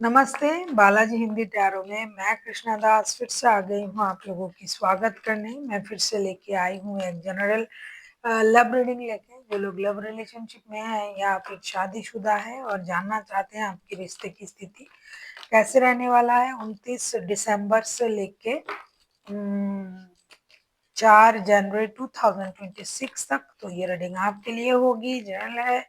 नमस्ते, बालाजी हिंदी टैरो में मैं कृष्णा दास फिर से आ गई हूँ आप लोगों की स्वागत करने। मैं फिर से लेके आई हूँ एक जनरल लव रीडिंग लेके। जो लोग लव रिलेशनशिप में हैं या फिर शादीशुदा है और जानना चाहते हैं आपके रिश्ते की स्थिति कैसे रहने वाला है 29 दिसंबर से लेके 4 जनवरी 2026 तक, तो ये रीडिंग आपके लिए होगी। जनरल है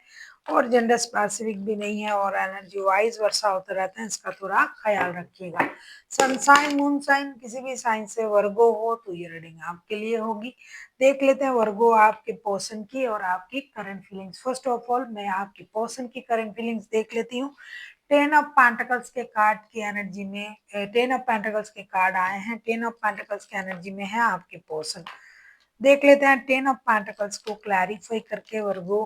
और जेंडर स्पेसिफिक भी नहीं है और एनर्जी वाइज वर्षा होता रहता है, इसका थोड़ा ख्याल रखिएगा। सन साइन मून साइन किसी भी साइन से वर्गो हो तो ये रीडिंग आपके लिए होगी। देख लेते हैं वर्गो आपके पर्सन की और आपकी current feelings. First of all मैं आपकी पर्सन की करंट फीलिंग्स देख लेती हूँ। 10 ऑफ पेंटिकल्स के कार्ड की एनर्जी में 10 ऑफ पेंटिकल्स के कार्ड आए हैं। 10 ऑफ पेंटिकल्स की एनर्जी में है आपके पर्सन। देख लेते हैं 10 ऑफ पेंटिकल्स को क्लैरिफाई करके वर्गो।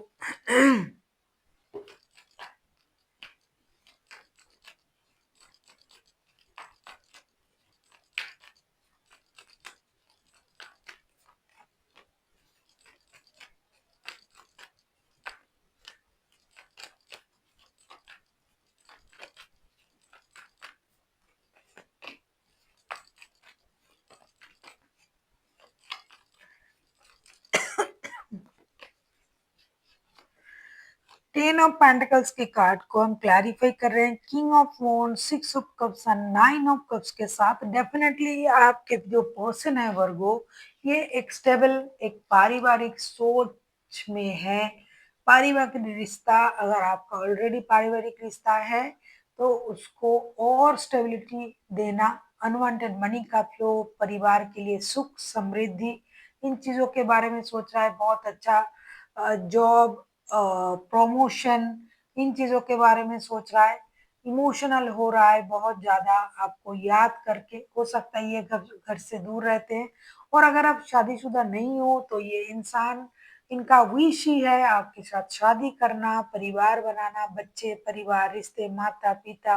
टेन ऑफ पेंटिकल्स के कार्ड को हम क्लैरिफाई कर रहे हैं king of wand, 6 of cups and 9 of cups के साथ। डेफिनेटली आपके जो पर्सन है वर्गो, ये एक स्टेबल एक पारिवारिक सोच में है। पारिवारिक रिश्ता, अगर आपका ऑलरेडी पारिवारिक रिश्ता है तो उसको और स्टेबिलिटी देना, अनवांटेड मनी का फ्लो, परिवार के लिए सुख समृद्धि, इन चीजों के बारे में सोच रहा है। बहुत अच्छा जॉब, प्रमोशन, इन चीजों के बारे में सोच रहा है। इमोशनल हो रहा है बहुत ज्यादा, आपको याद करके। हो सकता है ये घर घर से दूर रहते हैं और अगर आप शादीशुदा नहीं हो तो ये इंसान, इनका विश ही है आपके साथ शादी करना, परिवार बनाना, बच्चे, परिवार, रिश्ते, माता पिता,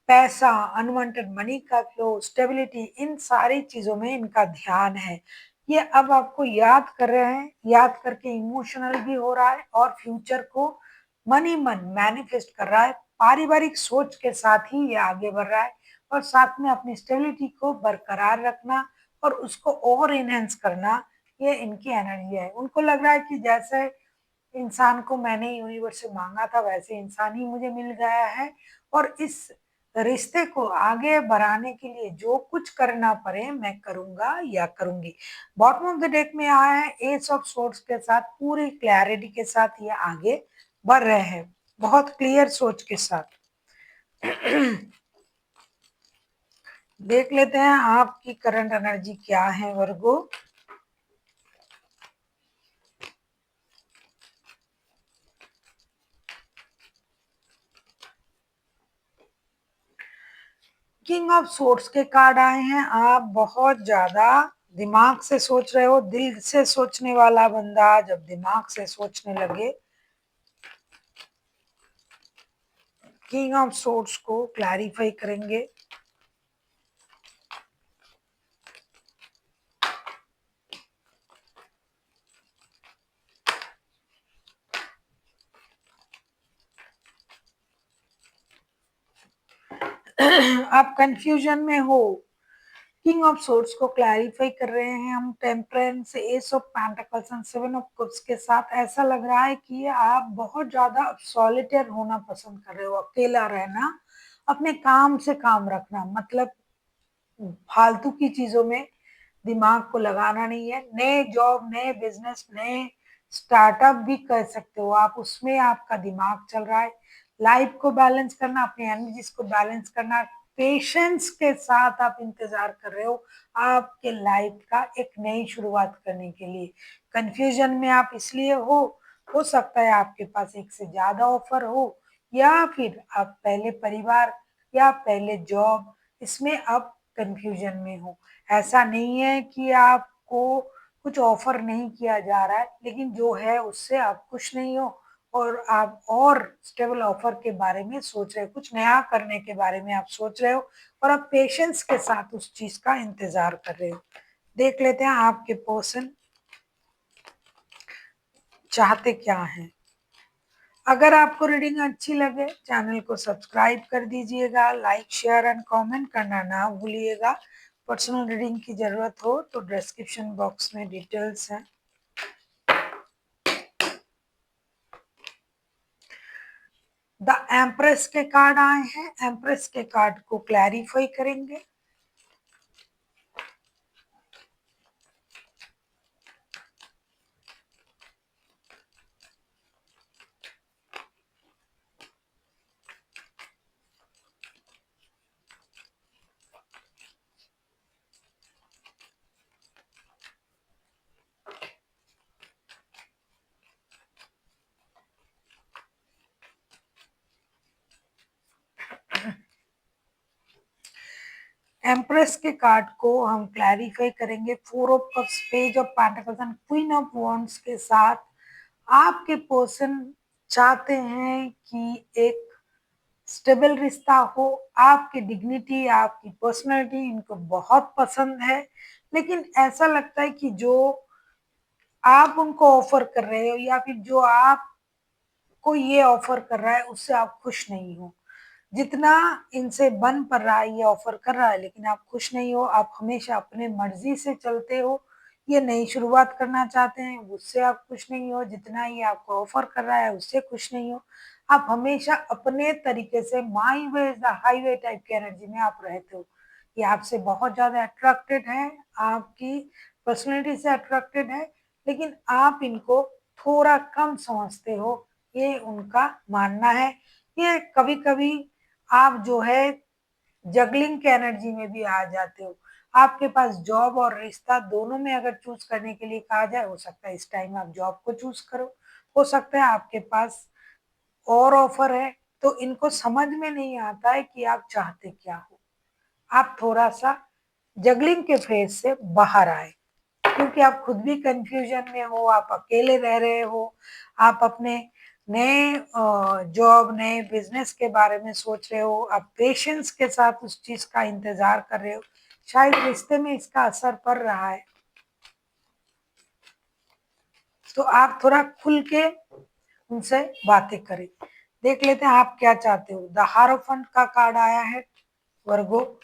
पैसा, अनवांटेड मनी का फ्लो, स्टेबिलिटी, इन सारी चीजों में इनका ध्यान है। ये अब आपको याद कर रहे हैं, याद करके इमोशनल भी हो रहा है और फ्यूचर को मन ही मन मैनिफेस्ट कर रहा है। पारिवारिक सोच के साथ ही ये आगे बढ़ रहा है और साथ में अपनी स्टेबिलिटी को बरकरार रखना और उसको और इनहेंस करना, ये इनकी एनर्जी है। उनको लग रहा है कि जैसे इंसान को मैंने यूनिवर्स से मांगा था वैसे इंसान ही मुझे मिल गया है और इस रिश्ते को आगे बढ़ाने के लिए जो कुछ करना पड़े मैं करूंगा या करूंगी। बॉटम ऑफ द डेक में आया है एस ऑफ सोर्स के साथ, पूरी क्लैरिटी के साथ ये आगे बढ़ रहे हैं, बहुत क्लियर सोच के साथ। देख लेते हैं आपकी करंट एनर्जी क्या है वर्गो। किंग ऑफ सोर्स के कार्ड आए हैं। आप बहुत ज्यादा दिमाग से सोच रहे हो, दिल से सोचने वाला बंदा जब दिमाग से सोचने लगे। किंग ऑफ सोर्स को क्लैरिफाई करेंगे। आप कंफ्यूजन में हो, किंग ऑफ सोर्स को क्लैरिफाई कर रहे हैं हम। Temperance, S of pentacles and seven of cups के साथ ऐसा लग रहा है कि आप बहुत ज्यादा सॉलिटेयर होना पसंद कर रहे हो, अकेला रहना, अपने काम से काम रखना, मतलब फालतू की चीजों में दिमाग को लगाना नहीं है। नए जॉब, नए बिजनेस, नए स्टार्टअप भी कर सकते हो आप, उसमें आपका दिमाग चल रहा है। लाइफ को बैलेंस करना, अपनी एनर्जीज को बैलेंस करना, पेशेंस के साथ आप इंतजार कर रहे हो आपके लाइफ का एक नई शुरुआत करने के लिए। कंफ्यूजन में आप इसलिए हो सकता है आपके पास एक से ज्यादा ऑफर हो या फिर आप पहले परिवार या पहले जॉब, इसमें आप कंफ्यूजन में हो। ऐसा नहीं है कि आपको कुछ ऑफर नहीं किया जा रहा है, लेकिन जो है उससे आप खुश नहीं हो और आप और स्टेबल ऑफर के बारे में सोच रहे हो, कुछ नया करने के बारे में आप सोच रहे हो और आप पेशेंस के साथ उस चीज का इंतजार कर रहे हो। देख लेते हैं आपके पर्सन चाहते क्या हैं। अगर आपको रीडिंग अच्छी लगे चैनल को सब्सक्राइब कर दीजिएगा, लाइक शेयर एंड कमेंट करना ना भूलिएगा। पर्सनल रीडिंग की ज़रूरत हो तो डिस्क्रिप्शन बॉक्स में डिटेल्स हैं। द एम्प्रेस के कार्ड आए हैं, एम्प्रेस के कार्ड को क्लैरिफाई करेंगे। एम्प्रेस के कार्ड को हम क्लैरिफाई करेंगे। Four of cups, page of pentacles and queen of wands के साथ आपके पर्सन चाहते हैं कि एक स्टेबल रिश्ता हो। आपकी डिग्निटी, आपकी पर्सनैलिटी इनको बहुत पसंद है, लेकिन ऐसा लगता है कि जो आप उनको ऑफर कर रहे हो या फिर जो आपको ये ऑफर कर रहा है उससे आप खुश नहीं हो। जितना इनसे बन पड़ रहा है, ये ऑफर कर रहा है लेकिन आप खुश नहीं हो। आप हमेशा अपने मर्जी से चलते हो। ये नई शुरुआत करना चाहते हैं, उससे आप खुश नहीं हो। जितना ये आपको ऑफर कर रहा है उससे खुश नहीं हो। आप हमेशा अपने तरीके से my way is the highway type की एनर्जी में आप रहते हो। ये आपसे बहुत ज्यादा अट्रैक्टेड है, आपकी पर्सनैलिटी से अट्रैक्टेड है, लेकिन आप इनको थोड़ा कम समझते हो, ये उनका मानना है। ये कभी कभी आप जो है जगलिंग के एनर्जी में भी आ जाते हो। आपके पास जॉब और रिश्ता दोनों में अगर चूज करने के लिए कहा जाए, हो सकता है इस टाइम आप जॉब को चूज करो। हो सकता है आपके पास और ऑफर है। तो इनको समझ में नहीं आता है कि आप चाहते क्या हो। आप थोड़ा सा जगलिंग के फेज से बाहर आए, क्योंकि आप खुद भी कंफ्यूजन में हो, आप अकेले रह रहे हो। आप अपने नए जॉब, नए बिजनेस के बारे में सोच रहे हो। आप पेशेंस के साथ उस चीज का इंतजार कर रहे हो। शायद रिश्ते में इसका असर पड़ रहा है। तो आप थोड़ा खुल के उनसे बातें करें। देख लेते हैं आप क्या चाहते हो। द हारोफंट का कार्ड आया है वर्गो।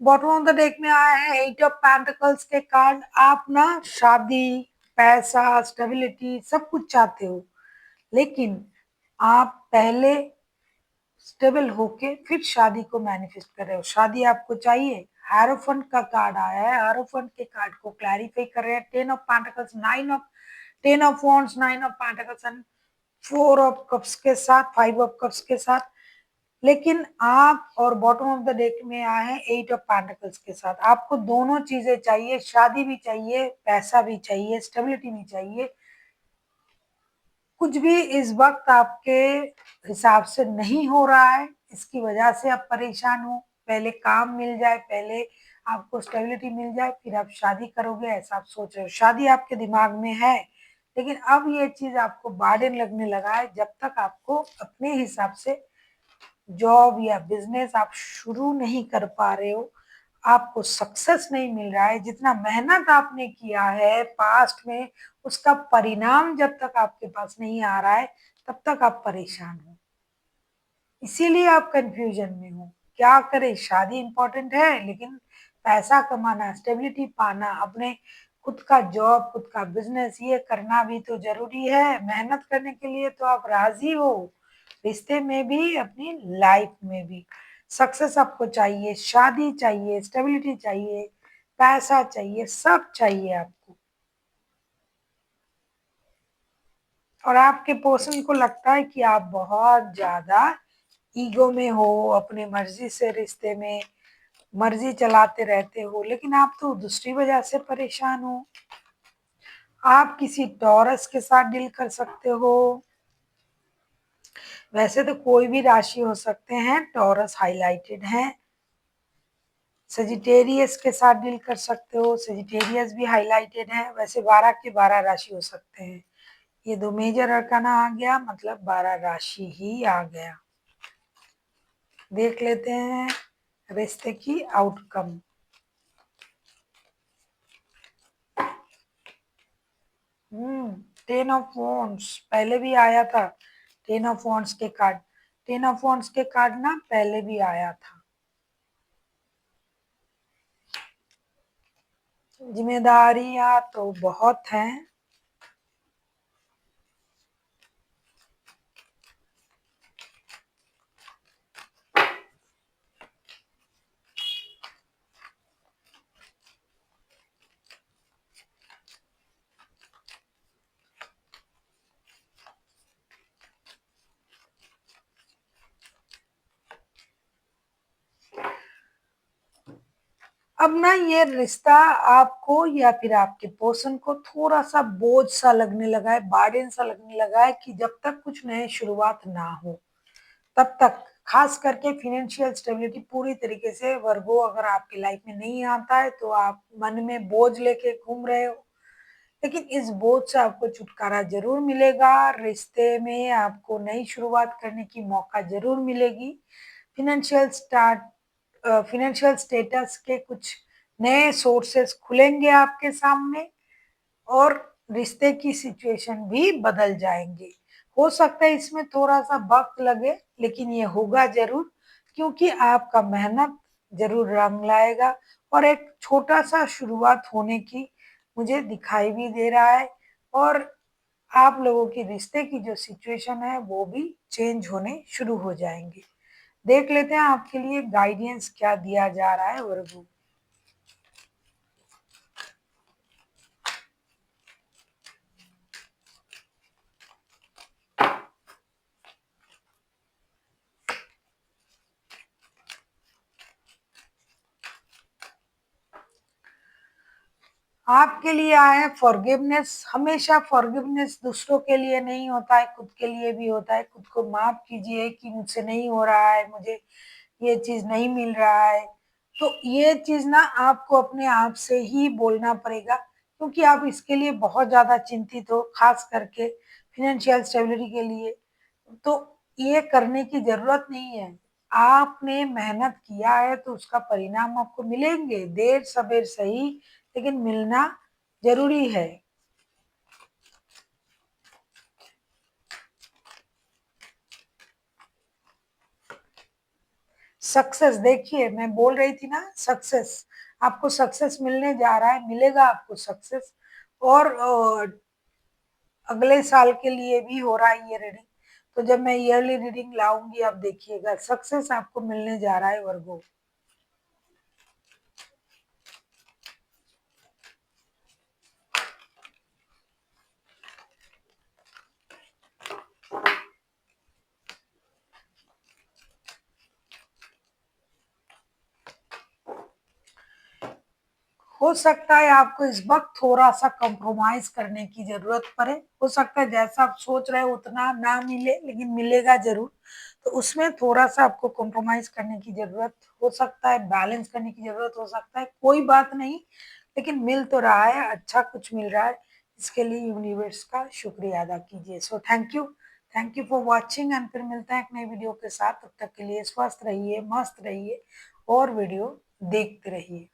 बॉटम ऑफ द डेक में आया है एट ऑफ पेंटिकल्स के कार्ड। आप ना शादी, पैसा, स्टेबिलिटी सब कुछ चाहते हो, लेकिन आप पहले स्टेबल होके फिर शादी को मैनिफेस्ट कर रहे हो। शादी आपको चाहिए। हारोफंट का कार्ड आया है। हारोफंट के कार्ड को क्लैरिफाई कर रहे हैं। Ten of pentacles, ten of wands, nine of pentacles and four of cups के साथ, फाइव ऑफ कप्स के साथ। लेकिन आप और बॉटम ऑफ द डेक में आए हैं एट ऑफ पेंटिकल्स के साथ। आपको दोनों चीजें चाहिए, शादी भी चाहिए, पैसा भी चाहिए, स्टेबिलिटी भी चाहिए। कुछ भी इस वक्त आपके हिसाब से नहीं हो रहा है, इसकी वजह से आप परेशान हो। पहले काम मिल जाए, पहले आपको स्टेबिलिटी मिल जाए, फिर आप शादी करोगे, ऐसा आप सोच रहे हो। शादी आपके दिमाग में है, लेकिन अब ये चीज आपको बर्डन लगने लगा है। जब तक आपको अपने हिसाब से जॉब या बिजनेस आप शुरू नहीं कर पा रहे हो, आपको सक्सेस नहीं मिल रहा है, जितना मेहनत आपने किया है पास्ट में उसका परिणाम जब तक आपके पास नहीं आ रहा है तब तक आप परेशान हो। इसीलिए आप कंफ्यूजन में हो। क्या करें? शादी इंपॉर्टेंट है, लेकिन पैसा कमाना, स्टेबिलिटी पाना, अपने खुद का जॉब, खुद का बिजनेस ये करना भी तो जरूरी है। मेहनत करने के लिए तो आप राजी हो, रिश्ते में भी, अपनी लाइफ में भी। सक्सेस आपको चाहिए, शादी चाहिए, स्टेबिलिटी चाहिए, पैसा चाहिए, सब चाहिए आपको। और आपके पर्सन को लगता है कि आप बहुत ज्यादा ईगो में हो, अपने मर्जी से रिश्ते में मर्जी चलाते रहते हो, लेकिन आप तो दूसरी वजह से परेशान हो। आप किसी टॉरस के साथ डील कर सकते हो। वैसे तो कोई भी राशि हो सकते हैं, टॉरस हाइलाइटेड है। सजिटेरियस के साथ डील कर सकते हो, सजिटेरियस भी हाइलाइटेड है। वैसे 12 के 12 राशि हो सकते हैं। ये दो मेजर अरकाना आ गया, मतलब 12 राशि ही आ गया। देख लेते हैं रिश्ते की आउटकम। 10 ऑफ वॉन्ड्स पहले भी आया था। 10 ऑफ वॉन्ड्स के कार्ड, 10 ऑफ वॉन्ड्स के कार्ड ना पहले भी आया था। जिम्मेदारियां तो बहुत हैं। अब ना ये रिश्ता आपको या फिर आपके पर्सन को थोड़ा सा बोझ सा लगने लगा है, बर्डन सा लगने लगा है कि जब तक कुछ नए शुरुआत ना हो तब तक, खास करके फाइनेंशियल स्टेबिलिटी पूरी तरीके से वर्गो अगर आपकी लाइफ में नहीं आता है तो आप मन में बोझ लेके घूम रहे हो। लेकिन इस बोझ से आपको छुटकारा जरूर मिलेगा। रिश्ते में आपको नई शुरुआत करने की मौका जरूर मिलेगी। फिनेंशियल स्टार्ट फिनेंशियल स्टेटस के कुछ नए सोर्सेस खुलेंगे आपके सामने, और रिश्ते की सिचुएशन भी बदल जाएंगे। हो सकता है इसमें थोड़ा सा वक्त लगे, लेकिन ये होगा जरूर, क्योंकि आपका मेहनत जरूर रंग लाएगा। और एक छोटा सा शुरुआत होने की मुझे दिखाई भी दे रहा है। और आप लोगों की रिश्ते की जो सिचुएशन है वो भी चेंज होने शुरू हो जाएंगे। देख लेते हैं आपके लिए गाइडेंस क्या दिया जा रहा है वर्गो। आपके लिए आए फॉरगिवनेस। हमेशा फॉरगिवनेस दूसरों के लिए नहीं होता है, खुद के लिए भी होता है। खुद को माफ कीजिए कि मुझसे नहीं हो रहा है, मुझे ये चीज नहीं मिल रहा है। तो ये चीज ना आपको अपने आप से ही बोलना पड़ेगा, क्योंकि आप इसके लिए बहुत ज्यादा चिंतित हो, खास करके फिनेंशियल स्टेबिलिटी के लिए। तो ये करने की जरूरत नहीं है। आपने मेहनत किया है तो उसका परिणाम आपको मिलेंगे, देर सवेर सही, लेकिन मिलना जरूरी है। सक्सेस, देखिए मैं बोल रही थी ना, सक्सेस, आपको सक्सेस मिलने जा रहा है, मिलेगा आपको सक्सेस। और अगले साल के लिए भी हो रहा है ये रीडिंग। तो जब मैं ईयरली रीडिंग लाऊंगी आप देखिएगा, सक्सेस आपको मिलने जा रहा है वर्गो। हो सकता है आपको इस वक्त थोड़ा सा कंप्रोमाइज करने की जरूरत पड़े। हो सकता है जैसा आप सोच रहे हो उतना ना मिले, लेकिन मिलेगा जरूर। तो उसमें थोड़ा सा आपको कंप्रोमाइज करने की जरूरत हो सकता है, बैलेंस करने की जरूरत हो सकता है। कोई बात नहीं, लेकिन मिल तो रहा है, अच्छा कुछ मिल रहा है। इसके लिए यूनिवर्स का शुक्रिया अदा कीजिए। So thank you for watching, and फिर मिलते हैं एक नई वीडियो के साथ। तब तक के लिए स्वस्थ रहिए, मस्त रहिए और वीडियो देखते रहिए।